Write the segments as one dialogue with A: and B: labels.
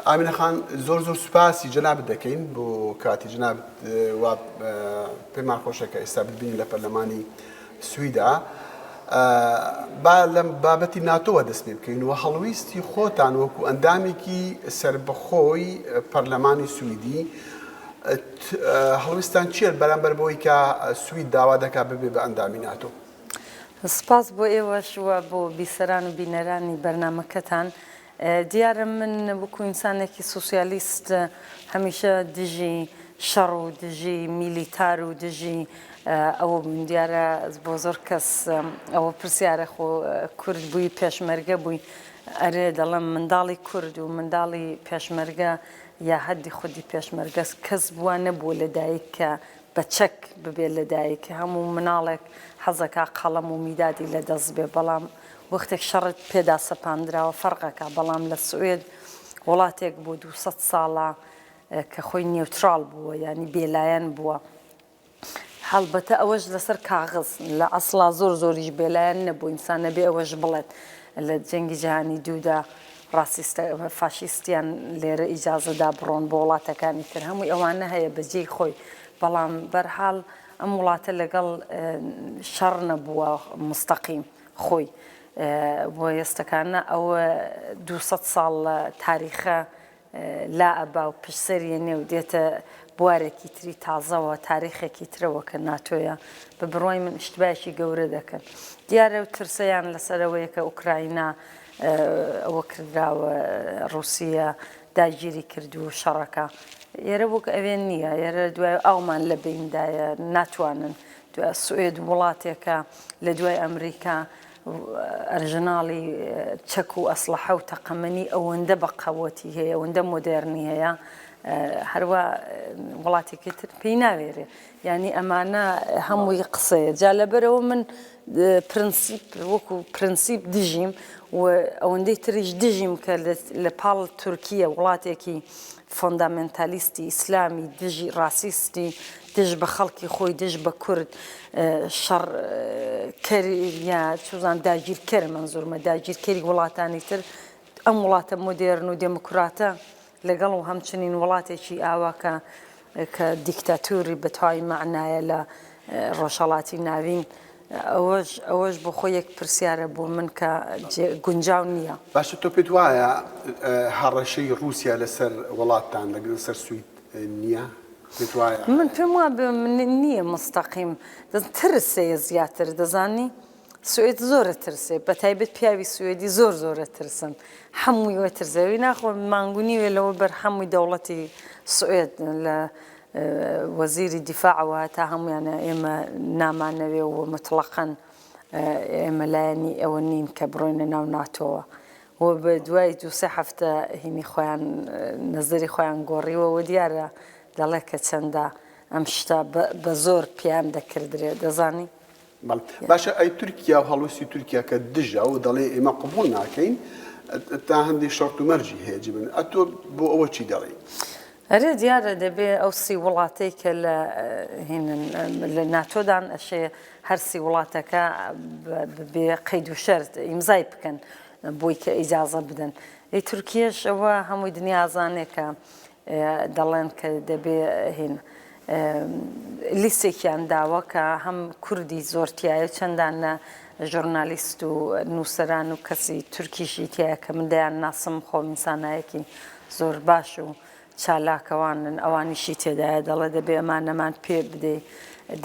A: ئامینە خان زۆر سوپاسی جەنابەت دەکەین بۆ کاتی جەنابەت وا پێمان خۆشە کە ئێستا ببینین لە پەرلەمانی سویدا با لەم بابەتی ناتۆوە دەست پێ بکەین و هەڵویستی خۆتان وەکو ئەندامێکی سربەخۆی پەرلەمانی سویدی هەڵویستان چییە بەرامبەر بەوەی کە سوید داوا دەکات ببێ بە ئەندامی ناتۆ؟
B: سپاس بۆ ئێوەش وە بۆ بیسەران و بینەرانی بەرنامەکەتان. دیارە من وەکو ئینسانێکی سوسیالیست هەمیشە دژی شەڕ و دژی میلیتار و دژی ئەوە بووین. دیارە بۆ زۆر کەس ئەوە پرسیارە خۆ کورد بووی پێشمەرگە بووی، ئەرێ دەڵێم منداڵی کورد و منداڵی پێشمەرگە یا هەدی خودی پێشمەرگە کەس بووە نەبووە لەدایک کە بە چەک ببێت لەدایک، هەموو مناڵێک حەزەکە قەڵەم و میدادی لەدەست بێ، بەڵام وەختێک شەڕت پێدا سەپاندراوە فەرقەکە. بەڵام لە سوێد وڵاتێک بۆ 200 ساڵە کە خۆی نیوترال بووە، ینی بێلایەن بووە. هەڵبەتە ئەوەش لەسەر کاغز، لە ئەسڵا زۆریش بێلایەن نەبوو، ئینسان نەبێ ئەوەش بڵێت لە جەنگی جیهانی دوودا فاشیستیان لێرە ئیجازەدا بڕۆن بۆ وڵاتەکانی تر، هەمووی ئەوانە هەیە بەجێی خۆی. بەڵام بەرحاڵ ئەم وڵاتە لەگەڵ شەڕ نەبووە مستەقیم خۆی بۆ ئێستەکانە ئەوە 200 ساڵ تاریخە لا ئەبا و پشتسەریە نێو دێتە بوارێکی تری تازەوە، تاریخێکی ترەوە کە ناتۆیە. بە بڕوای من شتبایشی گەورە دەکەن. دیارە و ترسەیان لەسەرەوەیە کە ئوکراینا ئەوە کردراوە، رووسیا داگیری کرد و شەڕەکە. ئێرە وەک ئەوێن نییە، ئێرە دوای ئاومان لە بەیندایە ناتوانن. دوای سوێد وڵاتێکە لە دوای ئەمریکا ئەرژناڵی چەک و ئەسلحە و تەقەمەنی ئەوەندە بە قەوەتی هەیە، ئەوەندە مۆدێرنی هەیە، هەروە وڵاتێکی تر پێی ناوێرێ. ینی ئەمانە هەمووی قسەیە. جا لەبەرەوە من پرنسیپ وەکو پرنسیپ دژیم و ئەوەندەی تریش دژیم کە لە پاڵ تورکیە وڵاتێکی فۆندامنتالیستی ئیسلامی، دژی ڕاسیستی، دژ بە خەڵکی خۆی، دژ بە کورد، شەڕکەریە چوزان داگیرکەر، منزورمە داگیرکەری وڵاتانی تر. ئەم وڵاتە مۆدێرن و دموکراتە لەگەڵ و هەمچنین وڵاتێکی ئاواکە کە دیکتاتوری بەتەواوی معنایە لە ڕۆژهەڵاتی ناوین، ئەوەش بۆ خۆی یەک پرسیارە بۆ من کە گونجاو نییە.
A: باشە تۆ پێت وایە هەڕەشەی رووسیا لەسەر وڵاتان لەسەر سوید نییە؟ پێت وایە؟
B: من پێم وایە نییە مستەقیم، ترسەیە زیاتر. دەزانی سوێد زۆرە ترسێ، بە تایبەت پیاوی سوێدی زۆرە ترسن، هەمووی وە ترسەوی ناخۆ مانگونی وێ لەوە بەر هەمووی دەوڵەتی سوێد لە وەزیری دیفاعەوە تا هەمویانە ئێمە نامانەوێ و مطلقاً ئێمە لایەنی ئەوە نین کە بڕۆینە ناو ناتۆوە. و بە دوای 2-3 هەفتە هینی خۆیان نەزەری خۆیان گۆڕیوەوە دیارە دەڵێ کە چەندە ئەم شتە بە زۆر پیان دەکردرێ. دەزانی؟
A: باشە ئەی تورکیا و هەڵویستی تورکیا کە دژە و دەڵێ ئێمە قبوڵ ناکەین تا هەندێک شەرت و مەرجی هەیە جبن، ئەتۆ بۆ ئەوە چی دەڵێ؟
B: ئەرێ دیارە دەبێ ئەو سی وڵاتەی کە لە ناتۆدان ئەشێ هەرسی وڵاتەکە بێ قەید و شەرت ئیمزای بکەن بۆی کە ئیجازە بدەن. ئەی تورکیەش ئەوە هەمووی دنیا ئازانێ کە دەڵێن کە دەبێ هین لیستێکیان داوە کە هەم کوردی زۆرتیایە، چەندانە ژۆرنالیست و نووسەران و کەسی تورکیشی تایە کە من دەیان ناسم خۆم ئینسانایەکی زۆر باش و چالاکەوانن، ئەوانیشی تێدایە دەڵێ دەبێ ئەمانەمان پێ بدەی.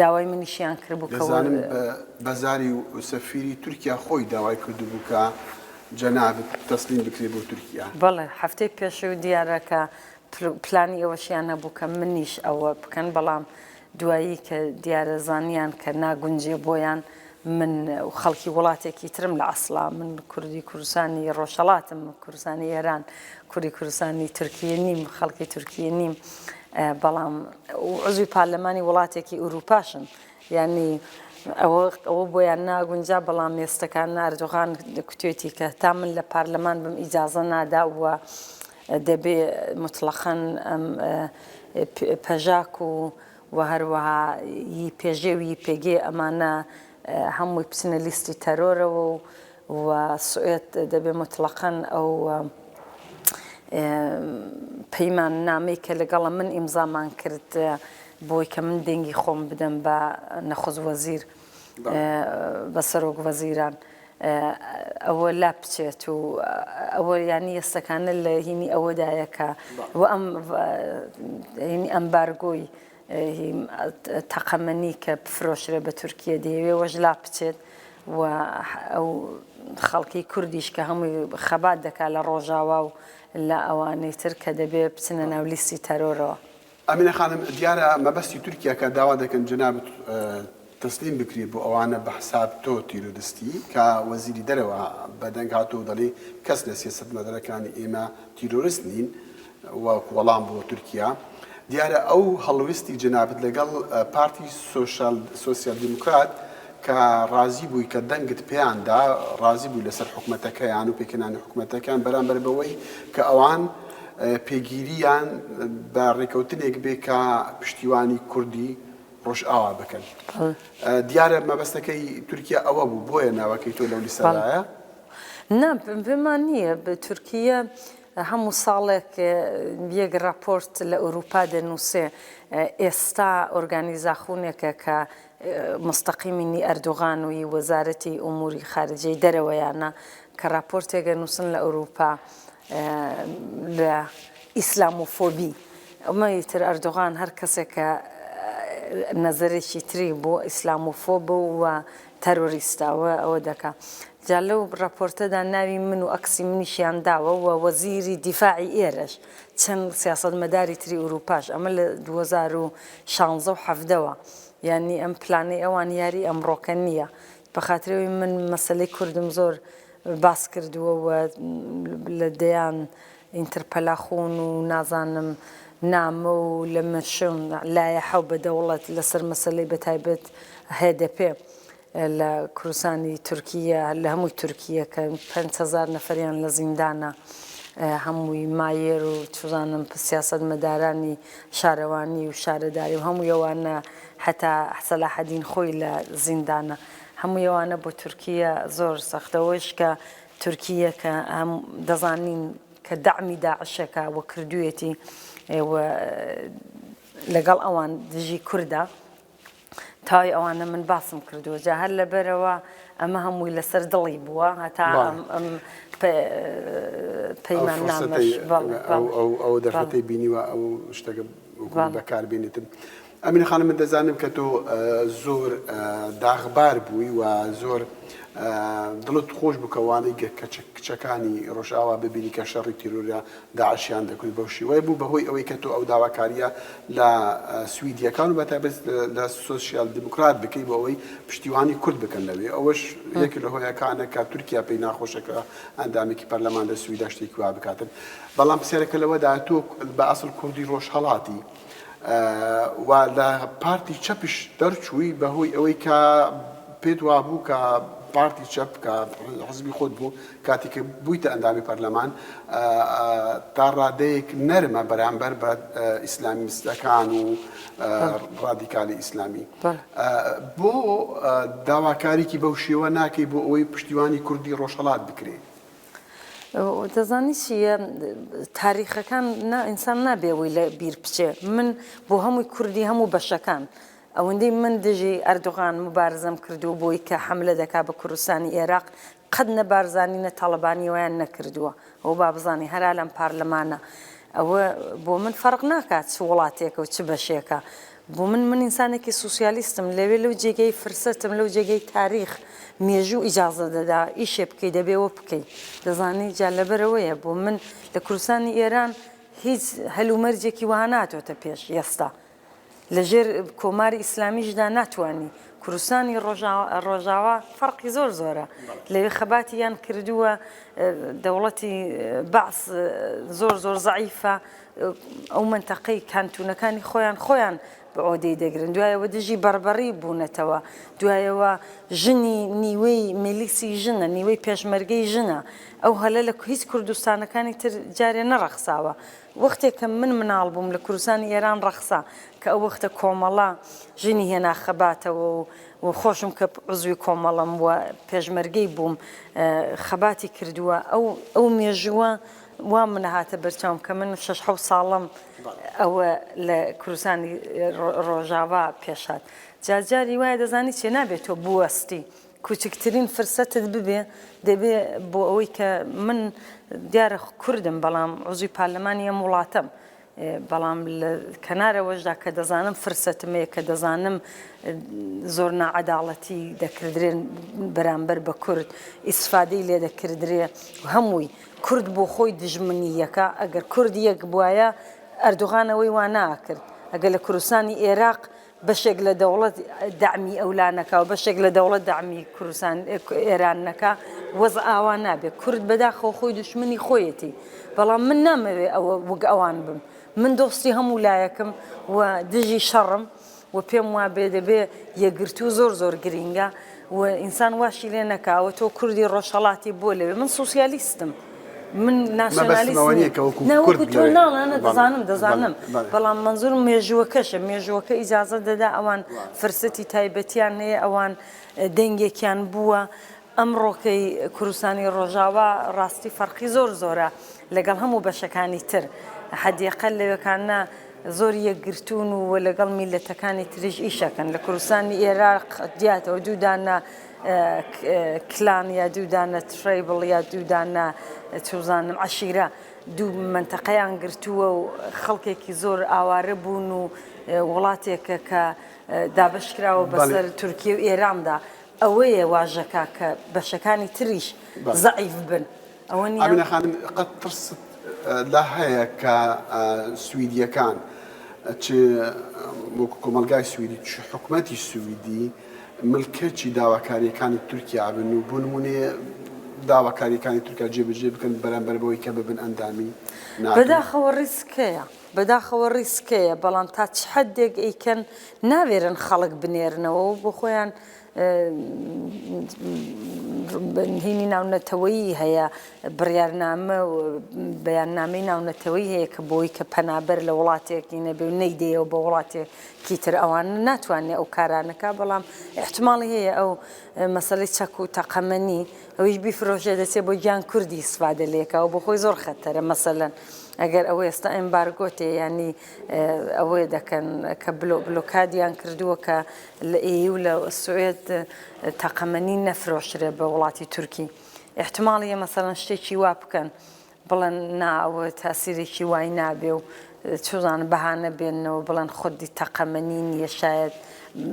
B: داوای منیشیان کرد بوو
A: دەزانم بەزاری و سەفیری تورکیا خۆی داوای کرد بوو کە جەنابەت تەسلیم بکرێت بۆ تورکیا.
B: بەڵێ هەفتەی پێشەوە دیارە کە پلانی ئەوەشیان هەبوو کە منیش ئەوە بکەن، بەڵام دوایی کە دیارە زانیان کە ناگونجێ بۆیان من خەڵکی وڵاتێکی ترم لە ئەسڵا، من کوردی کوردستانی ڕۆژهەڵاتم، کوردستانی ئێران، کوردی کوردستانی تورکیە نیم، خەڵکی تورکیە نیم، بەڵام عزوی پارلەمانی وڵاتێکی ئوروپاشن. ینی ئەوە بۆیان ناگونجا، بەڵام ئێستەکان ئەردۆغان کوتێتی کە تا من لە پارلەمان بم ئیجازە نادا وە دەبێ مطلقاً پەژاک و هەروەها پێژێ و پێگێ ئەمانە هەمووی بچنە لیستی تەرۆرەوە و سوێد دەبێ مطلقاً ئەو پەیمان نامەی کە لەگەڵە من ئیمزامان کرد بۆی کە من دەنگی خۆم بدەم بە نەخۆز وەزیر بە سەرۆک وەزیران ئەوە لا بچێت و ئەوە ینی ئێستەکانە لە هینی ئەوەدایە کە هینی ئەمبارگۆی تەقەمەنی کە بفرۆشرێ بە تورکیە دەیەوێ وەش لا بچێت و ئەو خەڵکی کوردیش کە هەمووی خەبات دەکات لە ڕۆژاوا و لە ئەوانەی تر کە دەبێ بچنە ناو لیستی تەرۆرەوە.
A: ئەمینە خانم دیارە مەبەستی تورکیا کە داوا دەکەن جەنابەت تەسلیم بکرێت بۆ ئەوانە بە حساب تۆ تیرۆریستی کە وەزیری دەرەوە بەدەنگ هاتوو دەڵێ کەس لە سیاسەت مەدەرەکانی ئێمە تیرۆریست نین وەڵام بۆ تورکیا. دیارە ئەو هەڵویستی جەنابەت لەگەڵ پارتی سۆسیال دیموکرات کە ڕازی بووی کە دەنگت پێیاندا ڕازی بووی لەسەر حکوومەتەکەیان و پێکەنانی حکوومەتەکان بەرامبەر بەوەی کە ئەوان پێگیریان بە ڕێکەوتنێک بێ کە پشتیوانی کوردی ڕۆژئاوا بکەن. دیارە مەبەستەکەی تورکیا ئەوە بوو بۆیە ناوەکەی تۆ لەو لیسەدایە؟
B: نا پێمان نییە بە تورکیە هەموو ساڵێک یەک راپۆرت لە ئەوروپا دەنووسێ ئێستا ئۆرگانیزاخونێکە کە مستەقیمینی ئەردوغان وی وەزارەتی ئوموری خارجەی دەرەوەیانە کە راپۆرتێکە نووسن لە ئەوروپا لە ئیسلامۆفۆبی ئەمەی تر ئەردوغان هەر کەسێکە نەزەرێکی تری بۆ ئیسلامۆفۆب و تەرۆریستاوە ئەوە دەکا. جا لەو راپۆرتەدا ناوی من و ئەکسی منیشیان داوە و وەزیری دیفاعی ئێرەش چەند سیاسەتمەداری تری ئوروپاش ئەمە لە 2016 و 17ەوە یعنی ئەم پلانەی ئەوان یاری ئەمڕۆکە نییە بە خاطرەوەی من مەسەلەی کوردم زۆر باس کردووە و لە دەیان ئینترپەلاخۆن و نازانم نامە و لە مەشم لایەحە بە دەوڵەت لەسەر مەسەلەی بەتایبەت هێدەپێ لە کوردستانی تورکیە لە هەمووی تورکیە کە 5,000 نەفەریان لە زیندانە هەمووی مایر و توزانم سیاسەتمەدارانی شارەوانی و شارەداری و هەموو ئەوانە حتا سەلاحەدین خۆی لە زیندانە هەموو ئەوانە بۆ تورکیە زۆر سەختەوەش کە تورکیە کە دەزانین کە دەعمی داعشەکە وە کردوویەتی لەگەڵ ئەوان دژی کووردە تای ئەوانە من باسم کردووە جا هەر لەبەرەوە ئەمە هەمووی لەسەر دڵی بووە هەتا ئەم پەیمان نامەش
A: ئەو دەرفەتەی بینیوە ئەو شتەکە بەکاربێنێتن. ئەمینە خانم من دەزانم کە تۆ زۆر داغبار بووی و زۆر دڵت خۆش بکەوانەی کچەکانی ڕۆژئاوا ببینی کە شەڕی تیرۆریا داعشیان دەکوت بەو شێوەیە بوو بەهۆی ئەوەی کە تۆ ئەو داواکاریە لە سویدیەکان و بەتایبەت لە سۆسیال دیموکرات بکەی بۆ ئەوەی پشتیوانی کورد بکەن لەوێ ئەوەش یەکی لە هۆیەکانە کە تورکیا پێی ناخۆشەکە ئەندامێکی پەرلەمان لە سویدا شتێکی وا بکاتن بەڵام پرسیارەکە لەوەدا تۆ بە ئەسڵ کوردی ڕۆژهەڵاتی و لە پارتی چەپش دەرچووی بەهۆی ئەوەی کە پێت وابوو کە پارتی چەپ کە حزبی خۆت بوو کاتێککە بوویتە ئەندامی پەرلەمان تا ڕادەیەک نەرمە بەرامبەر بە ئیسلامیستەکان و ڕادیکالی ئیسلامی بۆ داواکاریکی بەو شێوە ناکەی بۆ ئەوەی پشتیوانی کوردی ڕۆژهەڵات بکرێت.
B: دەزانی چیە تاریخەکان ئینسان نابێەوەی لە بیر بچێ من بۆ هەمووی کوردی هەموو بەشەکان ئەوەندەی من دژی ئەردوغان مبارزەم کردو بۆی کە حملە دەکا بە کوردستانی عێراق قەت نەبارزانینە تاڵەبانیەوەیان نەکردووە ئەو با بزانانی هەرا لەم پارلەمانە ئەوە بۆ من فەرق ناکات چ وڵاتێکە و چ بەشێکە بۆ من ئینسانێکی سوسیالیستم لەوێ لەو جێگەی فرسەتم لەو جێگەی تاریخ مێژوو ئیجازە دەدا ئیشێ بکەی دەبێەوە بکەی دەزانی جا لەبەرەوەیە بۆ من لە کوردستانی ئێران هیچ هەلومەرجێکی وها ناتۆتە پێش ئێستا لەژێر کۆماری ئیسلامیشدا ناتوانانی کوردستانی ڕۆژاوا فەرقی زۆر زۆرە لەوێ خەباتیان کردووە دەوڵەتی بەعس زۆر زەعیفە ئەو منتەقەی کانتونەکانی خۆیان بە ئۆدەی دەگرن دوایەوە دژی بەربەڕی بوونەتەوە دوایەوە ژنی نیوەی میلیسی ژنە نیوەی پێشمەرگەی ژنە ئەو هەلە لە هیچ کوردستانەکانی تر جارێ نەڕەخساوە وەختێک کە من مناڵ بووم لە کوردستانی ئێران ڕەخسا کە ئەو وەختە کۆمەڵا ژنی هێنا خەباتەوە و خۆشم کە عزوی کۆمەڵم وە پێشمەرگەی بووم خەباتی کردووە ئەو مێژووە وا من هاتە بەرچاوم کە من 6 ساڵم ئەوە لە کوردستانی ڕۆژاوا پێشات جارجاری وایە دەزانی چێ نابێت تۆ بوەستی کوچکترین فرسەتت ببێ دەبێ بۆ ئەوەی کە من دیارە کوردم بەڵام عوزوی پارلەمانی ئەم وڵاتەم بەڵام لە کەنارەوەشدا کە دەزانم فرسەتمەیە کە دەزانم زۆر ناعەداڵەتی دەکردرێن بەرامبەر بە کورد ئیسفادەی لێ دەکردرێ هەمووی کورد بۆ خۆی دژمنیەکە ئەگەر کورد یەک بواە ئەردوغانەوەی وا ناکرد ئەگەر لە کوردستانی عێراق بەشێک لە دەوڵەت دامی ئەولانەکە و بەشێک لە دەوڵەت دامی کوردستان ئێرانەکە وەزع ئاوا نابێت کورد بەداخەوە خۆی دشمنی خۆیەتی بەڵام من نامەوێ ئەوە وەک ئەوان بم من دۆستی هەموو لایەکم و دژی شەڕم و پێم وا بێ دەبێ یەکگرتو زۆر گرینگە و ئینسان واشی لێ نەکاوە تۆ کوردی ڕۆژهەڵاتی بۆ لەوێ من سوسیالیستم من ناسیۆنالیستم تۆ ناڵانە دەزانم بەڵام منزورم مێژووەکەشە مێژووەکە ئیجازە دەدا ئەوان فرسەتی تایبەتیان هەیە ئەوان دەنگێکیان بووە ئەمڕۆکەی کوردستانی ڕۆژاوا ڕاستی فەرقی زۆرە لەگەڵ هەموو بەشەکانی تر حەدیەقەل لەوێکانە زۆر یەکگرتوون و لەگەڵ میلەتەکانی تریش ئیشەکەن لە کوردستانی عێراق دیاتەوە دوودانە کلان یا دوودانە تریبڵ یا دوودانە چوزانم عەشیرە دوو منتەقەیان گرتووە و خەڵکێکی زۆر ئاوارە بوون و وڵاتێکە کە دابەشکراوە بەسەر تورکیە و ئێراندا ئەوەیە واژەکە کە بەشەکانی تریش زەعیف بن ئەوە
A: ئەمینە خانم قەت ترست لا هەیە کە سویدیەکان وەکو کۆمەلگای سویدی حکوومەتی سویدی ملکەچی داواکاریەکانی تورکیا بن و بۆ نمونێ داواکاریەکانی تورکیا جێبەجێ بکەن بەرامبەر بەوەی کە ببن ئەندامی
B: بەداخەوە ڕیسکەیە بەڵام تا چ حەدێک ئەیکەن ناوێرن خەڵک بنێرنەوە و بۆ خۆیان هینی ناونەتەوەیی هەیە بڕیارنامە و بەیاننامەی ناونەتەوەی هەیە کە بۆی کە پەنابەر لە وڵاتێکی نەبێ و نەیدەیەوە بە وڵاتێکی تر ئەوان ناتوانێت ئەو کارانەکە بەڵام احتماڵی هەیە ئەو مەسەلەی چەک و تەقەمەنی ئەویش بیفرۆشێ دەچێت بۆ گیان کوردی ئیسفادە لێکەوە بۆ خۆی زۆر خەتەرە مەسەلەن ئەگەر ئەوە ئێستا ئەمبارگۆتێ ینی ئەوەی دەکەن کە بلۆکادیان کردووە کە لە ئێ و لە سوێت تەقەمەنی نەفرۆشرێ بە وڵاتی تورکی احتماڵیە مەسەڵەن شتێکی وا بکەن بڵێن ناوە تاسیرێکی وای نابێ و چۆزان بەهانە بێنەوە بڵێن خودی تەقەمەنی نیە شاید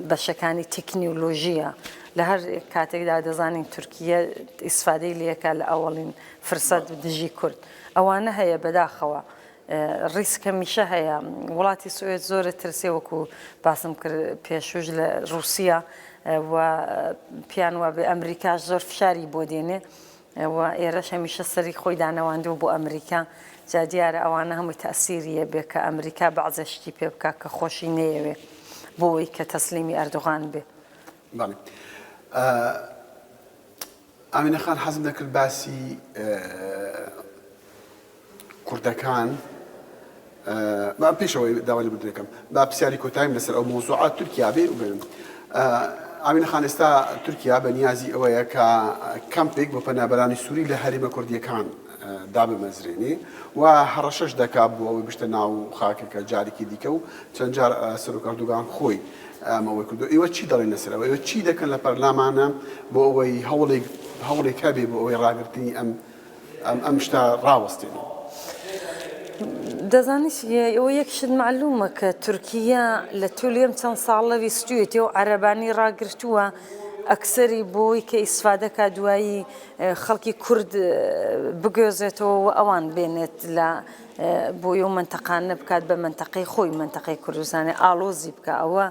B: بەشەکانی تەکنیۆلۆژیە لە هەر کاتێکدا دەزانین تورکیە ئیسفادەی لەکە لە ئەوڵین فرسەت دژی کورد ئەوانە هەیە بەداخەوە ڕیسکە میشە هەیە وڵاتی سوێت زۆرە ترسێ وەکو باسم کرد پێشوش لە رووسیا و پیان وابێ ئەمریکاش زۆر فشاری بۆ دێنێ و ئێرەش هەمیشە سەری خۆی دانەواندوە بۆ ئەمریکا جا دیارە ئەوانە هەمووی تەسیریە بێ کە ئەمریکا بەعزەشتی پێ بکە کە خۆشی نەیەوێ بۆی کە تەسلیمی ئەردوغان بێ
A: ئامینە خان حەزم دەکرد باسی کوردەکان پێشەوەی داوای بدرێکم با پرسیاری کۆتاییم لەسەر ئەو مۆزوعات تورکیا بێ و بێن ئامینە خان ئێستا تورکیا بەنیازی ئەوەیە کە کەمپێک بۆ پەنابەرانی سووری لە هەریمە کوردیەکان دابمەزرێنێ و هەڕەشەش دەکات بۆ ئەوەی بشتە ناو خاکێکە جارێکی دیکە و چەند جار سەرۆکردوگان خۆی ئەمەوەی کردو ئێوە چی دەڵێن لەسەرەوە ئێوە چی دەکەن لە پەرلەمانە بۆ ئەوەی هەوڵێک هەبێ بۆ ئەوەی ڕاگررتنی ئەم شتە ڕاوەستێنەوە
B: دەزانیت ئەوە یەکشت معلومە کە تورکیا لە تولێم چەند ساڵە ویستوێتی و عەرەبانی ڕاگرتووە ئەکسەری بۆی کە ئیسفادەکە دوایی خەڵکی کورد بگوێزێتەوە و ئەوان بێنێت لە بۆی و منتەقانە بکات بە منتەقەی خۆی منتەقەی کوردستانی ئالۆزی بکە ئەوە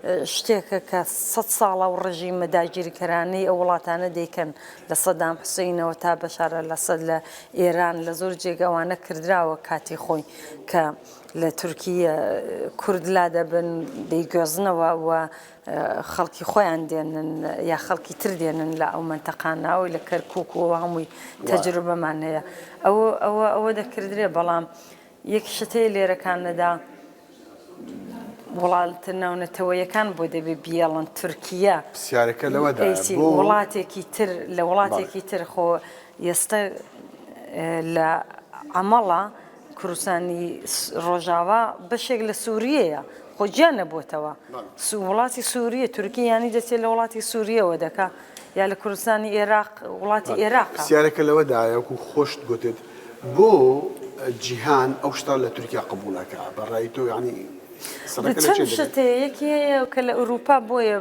B: شتێکە کە 100 ساڵە و ڕژیمە داگیریکەرانەی ئەو وڵاتانە دەیکەن لە سەدام حوسێنەوە تا بەشارە لە سەد لە ئێران لە زۆر جێگەوانە کردراوە کاتی خۆی کە لە تورکیە کورد لا دەبن دەیگوێزنەوە و خەڵکی خۆیان دێنن یا خەڵکی تر دێنن لە ئەو منتەقانەوەی لە کەرکووک و هەمووی تەجروبەمان هەیە ئەوە دەکردرێ بەڵام یەک شتەی لێرەکانەدا وڵاتە ناونەتەوەیەکان بۆ دەبێ بیاڵن تورکیا
A: پرسیارەکە لەوەدا
B: وڵاتێکی تر لە وڵاتێکی تر خۆ ئێستا لە عمەڵە کوردستانی ڕۆژاوا بەشێک لە سووریەیە خۆ گیان نەبووتەوە وڵاتی سووریە تورکی ینی دەچێت لە وڵاتی سووریەوە دەکا یا لە کوردستانی عێراق وڵاتی عێراق
A: سیارەکە لەوەدایە وەکو خۆشت گوتت بۆ جیهان ئەو شتا لە تورکیا قبولەکە بەڕای تۆ ینی
B: چەند شتێ یەکی هەیە کە لە ئوروپا بۆیە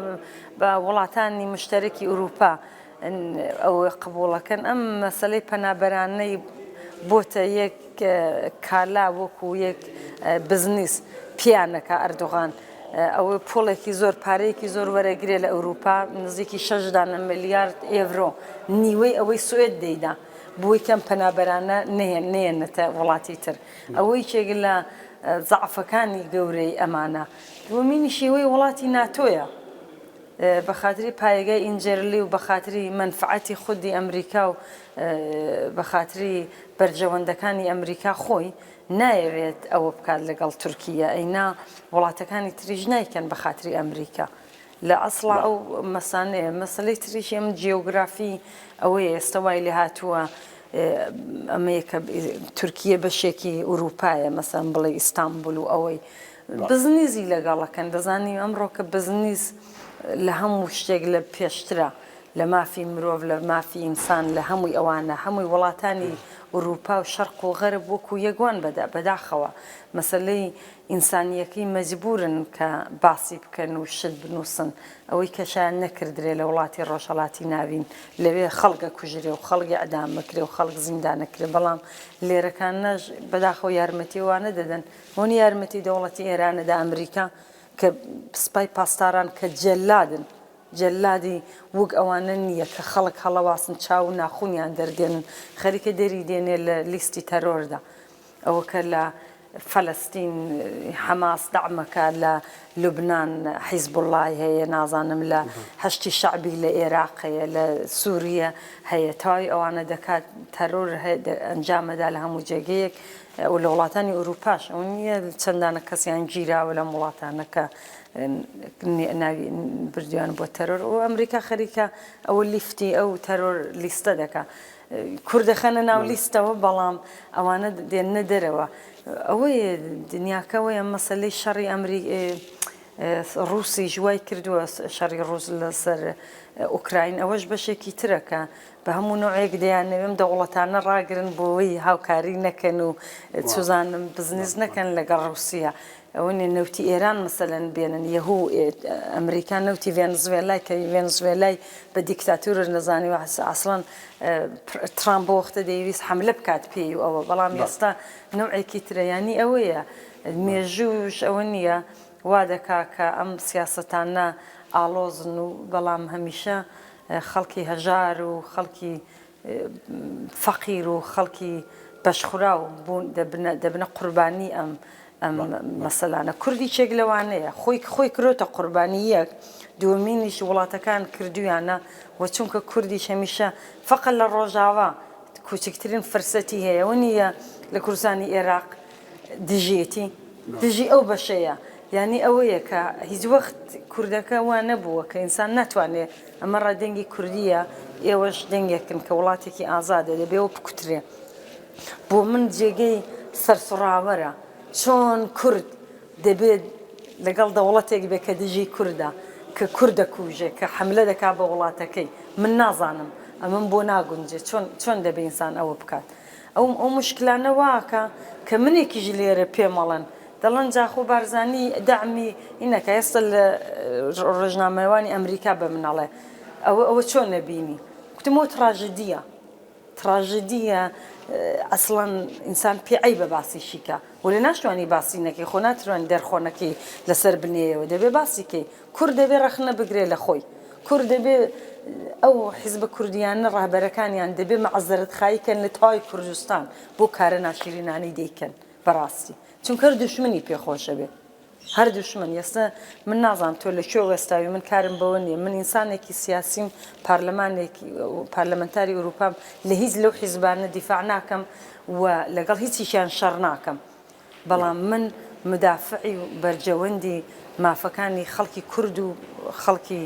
B: بە وڵاتانی مشتەرەکی ئوروپا ئەو قبولەکەن ئەم مەسەلەی پەنابەرانەی بۆتە یەک کالا وەکو یەک بزنس پیانەکە ئەردوغان ئەوە پۆڵێکی زۆر پارەیەکی زۆر وەرەگرێ لە ئەوروپا نزیکی 6 ملیارد ئێڤرۆ نیوەی ئەوەی سوێد دەیدا بۆی کەم پەنابەرانە نێنێتە وڵاتی تر ئەوەی چێک لە زعفەکانی گەورەی ئەمانە دووەمینی شێوەی وڵاتی ناتۆیە بە خاطری پایگای ئینجێرلی و بە خاطری منفعەتی خودی ئەمریکا و بە خاطری بەرجەوەندەکانی ئەمریکا خۆی نایەوێت ئەوە بکات لەگەڵ تورکیە ئەینا وڵاتەکانی تریژ نایکەن بە خاطری ئەمریکا لە ئەسڵا ئەو مەسانەیە مەسلەی تریشی ئەم جیۆگرافی ئەوەیە ئێستا وای لێ هاتووە ئەمەیەکە تورکیە بەشێکی ئوروپایە مەسەن بڵێ ئیستانبول و ئەوەی بزنیزی لەگەڵەکەن دەزانی ئەمڕۆ کە بزنیز لە هەموو شتێک لە پێشترە لە مافی مرۆڤ لە مافی ئینسان لە هەمووی ئەوانە هەمووی وڵاتانی ئوروپا و شەرق و غەرب وەکو یەکوان بەداخەوە مەسلەی ئینسانیەکەی مەجبورن کە باسی بکەن و شت بنووسن ئەوەی کەشیان نەکردرێ لە وڵاتی ڕۆژهەڵاتی ناوین لەوێ خەڵگە کوژرێ و خەڵگی ئەدام بکرێ و خەڵک زیندانەکرێ بەڵام لێرەکانەش بەداخەوە یارمەتیوانە دەدەن بۆنی یارمەتی دەوڵەتی ئێرانەدا ئەمریکا کە سپای پاسداران کە جەلادن جەلادی وەک ئەوانە نییە کە خەڵک هەڵەواسن چاو ناخوونیان دەردێنن خەریکە دەری دێنێ لە لیستی تەرۆردا ئەوە کە لە فەلەستین حەماس دەعمەکە لە لوبنان حیزب الله هەیە نازانم لە هەشتی شەعبی لە عێراق هەیە لە سووریە هەیە تاوای ئەوانە دەکات تەرۆر ئەنجامەدا لە هەموو جێگەیەک و لە وڵاتانی ئوروپاش ئەو نییە چەندانە کەسیان گیراوە لەم وڵاتانەکە ناوی بردیان بۆ تەرۆر و ئەمریکا خەریکە ئەوە لیفتی ئەو تەرۆر لیستە دەکات کوردەخەنە ناو لیستەوە بەڵام ئەوانە دێنە دەرەوە ئەوەی دنیاکەوەیە مەسلەی شەڕی ڕووسی ژوای کردووە شەڕی ڕووس لەسەر ئوکراین ئەوەش بەشێکی ترەکە بە هەموو نوعێک دەیانەوێم دەوڵەتانە ڕاگرن بۆەوەی هاوکاری نەکەن و سوزانم بزنس نەکەن لەگەڵ رووسیا ئەوە نەوتی ئێران مەسەلەن بێنن یەهوو ئەمریکا نەوتی ڤێنزوێلای کە ڤێنزوێلای بە دیکتاتورە نەزانی و ئاسڵان ترامپ بۆ وەختە دەیویست حملە بکات پێی و ئەوە بەڵام ئێستا نوعێکی ترەیانی ئەوەیە مێژوش ئەوە نییە وا دەکا کە ئەم سیاسەتانە ئاڵۆزن و بەڵام هەمیشە خەڵکی هەژار و خەڵکی فەقیر و خەڵکی بەشخورا و دەبنە قوربانی ئەم مەسەلانە کوردی چێک لەوانەیە خۆی کرۆتە قوربانی یەک دووەمینیش وڵاتەکان کردویانە و چونکە کوردیش هەمیشە فەقەت لە ڕۆژاوا کوچکترین فرسەتی هەیە و نییە لە کوردستانی عێراق دژێتی دژی ئەو بەشەیە یعنی ئەوەیە کە هیچ وەخت کوردەکە وان نەبووە کە ئینسان ناتوانێت ئەمە ڕادەنگی کوردیە ئێوەش دەنگێکن کە وڵاتێکی ئازادە دەبێ و بکوترێ بۆ من جێگەی سەرسوڕاوەرە چۆن کورد دەبێت لەگەڵ دەوڵەتێک بێ کە دژی کووردە کە کووردە کوژێ کە حملە دەکا بە وڵاتەکەی من نازانم ئەمن بۆ ناگونجێ چۆن دەبێ ئینسان ئەوە بکات ئەو مشکلانە واکە کە منێکیژ لێرە پێمەڵەن دەڵەن جاخۆ بارزانی دەعمی ئینەکە ئێستا لە ڕۆژنامەوانی ئەمریکا بە منەڵێ ئەوە چۆن نەبینی گوتمەوە تراژدیە ئەسڵەن ئینسان پێعی بە باسیشیکە و لە ناشتوانی باسی نەکەی خۆ ناتوانانی دەرخۆنەکەی لەسەر بنێەوە دەبێ باسیکەی کورد دەبێ ڕەخنە بگرێ لە خۆی کورد دەبێ ئەو حیزبە کوردیانە ڕاهبەرەکانیان دەبێ مەعەزەرەت خایکەن لە تاوای کوردستان بۆ کارە ناشرینانی دەیکەن بەڕاستی چونکە دوشمنی پێخۆشە بێ هەر دوشمن ئێستا من نازانم تۆ لە کوێ وەستاوی من کارم بەوە نییە من ئینسانێکی سیاسیم پارلەمەنتاری ئوروپام لە هیچ لەو حیزبانە دیفاع ناکەم و لەگەڵ هیچیشیان شەڕ ناکەم بەڵام من مدافعی و بەرجەوەندی مافەکانی خەڵکی کورد و خەڵکی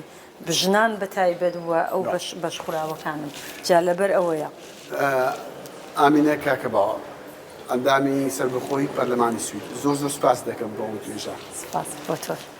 B: بژنان بەتایبەت وە ئەو بەشخوراوەکانم جا لەبەر ئەوەیە
A: ئامینە کاکە باوە ئەندامی سەربەخۆی پەرلەمانی سوید زۆر سوپاس دەکەم بۆ ئەو توێژە.
B: سپاس بۆ تۆ.